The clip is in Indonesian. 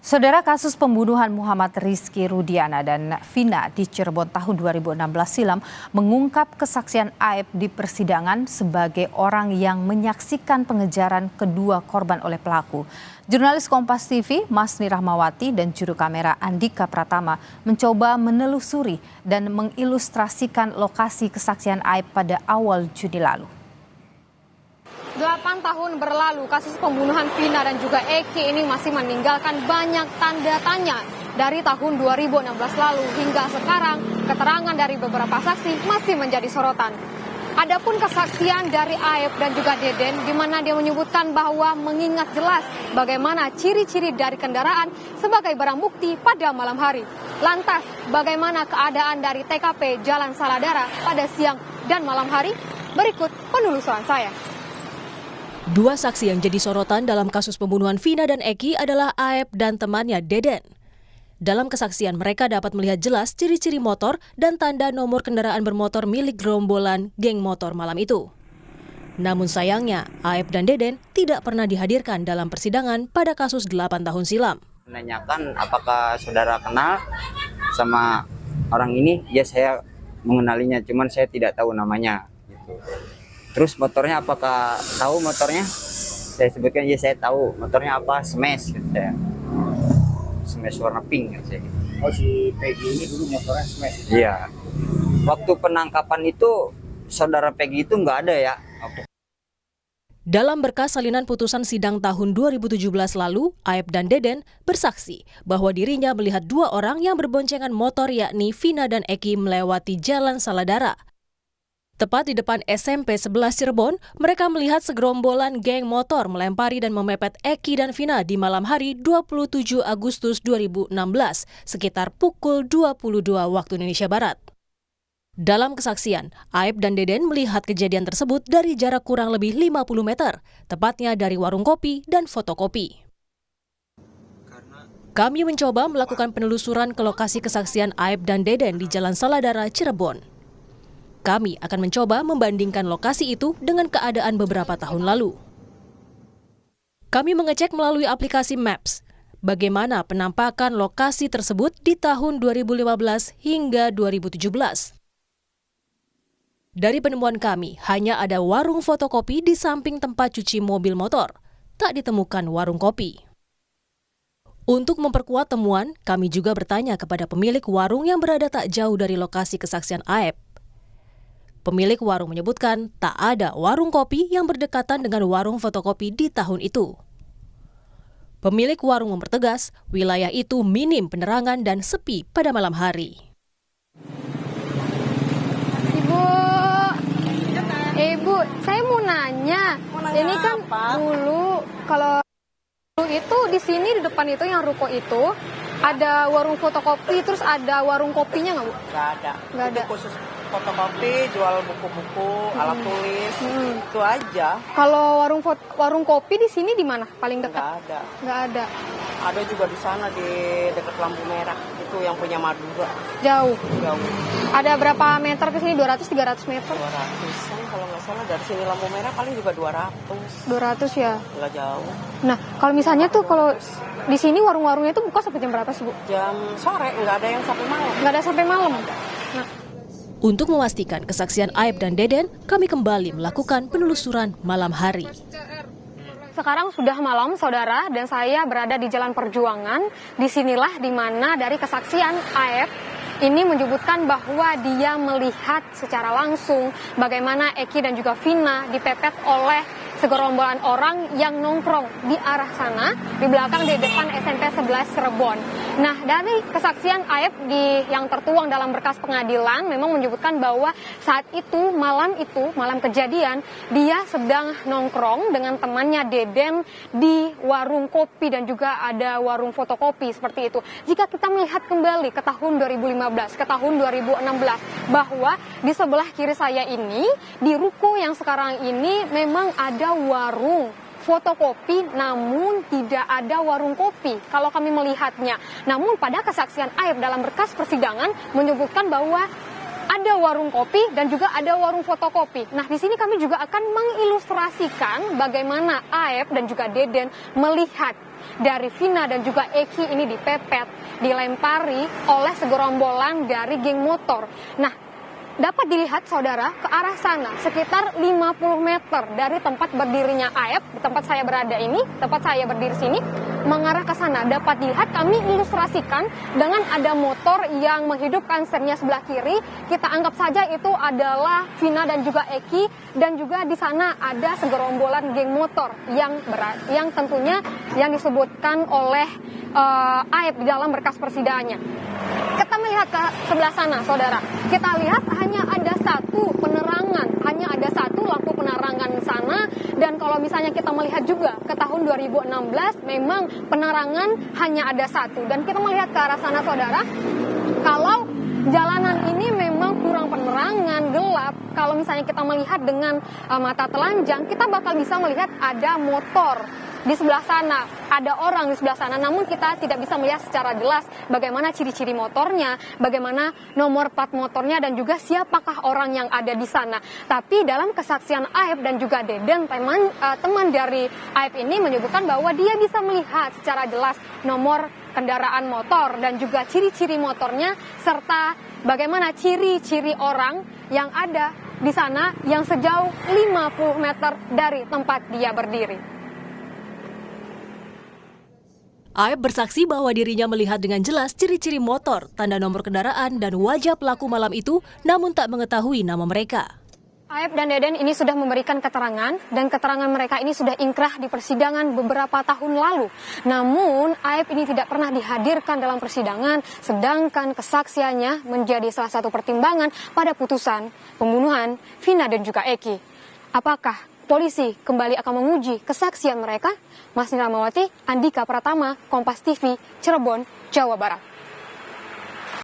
Saudara, kasus pembunuhan Muhammad Rizky Rudiana dan Vina di Cirebon tahun 2016 silam mengungkap kesaksian Aep di persidangan sebagai orang yang menyaksikan pengejaran kedua korban oleh pelaku. Jurnalis Kompas TV, Masni Rahmawati dan juru kamera Andika Pratama mencoba menelusuri dan mengilustrasikan lokasi kesaksian Aep pada awal Juni lalu. 8 tahun berlalu, kasus pembunuhan Vina dan juga Eki ini masih meninggalkan banyak tanda tanya. Dari tahun 2016 lalu hingga sekarang, keterangan dari beberapa saksi masih menjadi sorotan. Adapun kesaksian dari Aep dan juga Deden, di mana dia menyebutkan bahwa mengingat jelas bagaimana ciri-ciri dari kendaraan sebagai barang bukti pada malam hari. Lantas, bagaimana keadaan dari TKP Jalan Saladara pada siang dan malam hari? Berikut penelusuran saya. Dua saksi yang jadi sorotan dalam kasus pembunuhan Vina dan Eki adalah Aep dan temannya Deden. Dalam kesaksian mereka dapat melihat jelas ciri-ciri motor dan tanda nomor kendaraan bermotor milik gerombolan geng motor malam itu. Namun sayangnya, Aep dan Deden tidak pernah dihadirkan dalam persidangan pada kasus 8 tahun silam. Menanyakan apakah saudara kenal sama orang ini, ya saya mengenalinya, cuman saya tidak tahu namanya. Gitu. Terus motornya apakah tahu motornya? Saya sebutkan ya saya tahu motornya apa, Smash gitu saya. Smash warna pink gitu saya. Oh, si Peggy ini dulu motornya Smash? Iya. Waktu penangkapan itu saudara Peggy itu nggak ada ya. Dalam berkas salinan putusan sidang tahun 2017 lalu, Aep dan Deden bersaksi bahwa dirinya melihat dua orang yang berboncengan motor yakni Vina dan Eki melewati Jalan Saladara. Tepat di depan SMP 11 Cirebon, mereka melihat segerombolan geng motor melempari dan memepet Eki dan Vina di malam hari 27 Agustus 2016, sekitar pukul 22 waktu Indonesia Barat. Dalam kesaksian, Aep dan Deden melihat kejadian tersebut dari jarak kurang lebih 50 meter, tepatnya dari warung kopi dan fotokopi. Kami mencoba melakukan penelusuran ke lokasi kesaksian Aep dan Deden di Jalan Saladara, Cirebon. Kami akan mencoba membandingkan lokasi itu dengan keadaan beberapa tahun lalu. Kami mengecek melalui aplikasi Maps bagaimana penampakan lokasi tersebut di tahun 2015 hingga 2017. Dari penemuan kami, hanya ada warung fotokopi di samping tempat cuci mobil motor. Tak ditemukan warung kopi. Untuk memperkuat temuan, kami juga bertanya kepada pemilik warung yang berada tak jauh dari lokasi kesaksian Aep. Pemilik warung menyebutkan tak ada warung kopi yang berdekatan dengan warung fotokopi di tahun itu. Pemilik warung mempertegas wilayah itu minim penerangan dan sepi pada malam hari. Ibu, saya mau nanya ini kan apa? Dulu kalau itu di sini di depan itu yang ruko itu ada warung fotokopi, terus ada warung kopinya nggak, Bu? Nggak ada. Nggak ada. Khusus fotokopi, jual buku-buku, alat tulis, itu aja. Kalau warung kopi di sini di mana? Paling dekat? Nggak ada. Nggak ada. Ada juga di sana di dekat lampu merah. Itu yang punya Madura. Jauh. Jauh. Ada berapa meter ke sini? 200-300 meter? 200-an kalau nggak salah. Dari sini lampu merah paling juga 200. 200 ya? Nggak jauh. Nah, kalau misalnya tuh kalau di sini warung-warungnya itu buka sampai jam berapa sih, Bu? Jam sore, nggak ada yang sampai malam. Nggak ada sampai malam? Nah. Untuk memastikan kesaksian Aep dan Deden, kami kembali melakukan penelusuran malam hari. Sekarang sudah malam, saudara, dan saya berada di Jalan Perjuangan. Disinilah di mana dari kesaksian Aep ini menyebutkan bahwa dia melihat secara langsung bagaimana Eki dan juga Vina dipepet oleh segerombolan orang yang nongkrong di arah sana, di belakang di depan SMP 11 Cirebon. Nah, dari kesaksian Aep yang tertuang dalam berkas pengadilan memang menyebutkan bahwa saat itu, malam kejadian, dia sedang nongkrong dengan temannya Deden di warung kopi dan juga ada warung fotokopi seperti itu. Jika kita melihat kembali ke tahun 2015, ke tahun 2016, bahwa di sebelah kiri saya ini, di ruko yang sekarang ini memang ada warung fotokopi, namun tidak ada warung kopi kalau kami melihatnya. Namun pada kesaksian Aep dalam berkas persidangan menyebutkan bahwa ada warung kopi dan juga ada warung fotokopi. Nah, di sini kami juga akan mengilustrasikan bagaimana Aep dan juga Deden melihat dari Vina dan juga Eki ini dipepet, dilempari oleh segerombolan dari geng motor. Nah, dapat dilihat saudara ke arah sana sekitar 50 meter dari tempat berdirinya Aep, tempat saya berada ini, tempat saya berdiri sini, mengarah ke sana. Dapat dilihat, kami ilustrasikan dengan ada motor yang menghidupkan sernya sebelah kiri. Kita anggap saja itu adalah Vina dan juga Eki, dan juga di sana ada segerombolan geng motor yang tentunya yang disebutkan oleh Aep di dalam berkas persidangannya. Kita melihat ke sebelah sana, saudara. Kita lihat hanya ada satu penerangan, hanya ada satu lampu penerangan di sana. Dan kalau misalnya kita melihat juga ke tahun 2016, memang penerangan hanya ada satu. Dan kita melihat ke arah sana, saudara, kalau jalanan ini memang kurang penerangan, gelap. Kalau misalnya kita melihat dengan mata telanjang, kita bakal bisa melihat ada motor di sebelah sana, ada orang di sebelah sana, namun kita tidak bisa melihat secara jelas bagaimana ciri-ciri motornya, bagaimana nomor plat motornya, dan juga siapakah orang yang ada di sana. Tapi dalam kesaksian Aep dan juga Deden, teman dari Aep ini menyebutkan bahwa dia bisa melihat secara jelas nomor kendaraan motor dan juga ciri-ciri motornya, serta bagaimana ciri-ciri orang yang ada di sana yang sejauh 50 meter dari tempat dia berdiri. Aep bersaksi bahwa dirinya melihat dengan jelas ciri-ciri motor, tanda nomor kendaraan, dan wajah pelaku malam itu, namun tak mengetahui nama mereka. Aep dan Deden ini sudah memberikan keterangan, dan keterangan mereka ini sudah ingkrah di persidangan beberapa tahun lalu. Namun, Aep ini tidak pernah dihadirkan dalam persidangan, sedangkan kesaksiannya menjadi salah satu pertimbangan pada putusan pembunuhan Vina dan juga Eki. Apakah polisi kembali akan menguji kesaksian mereka? Masni Ramawati, Andika Pratama, Kompas TV, Cirebon, Jawa Barat.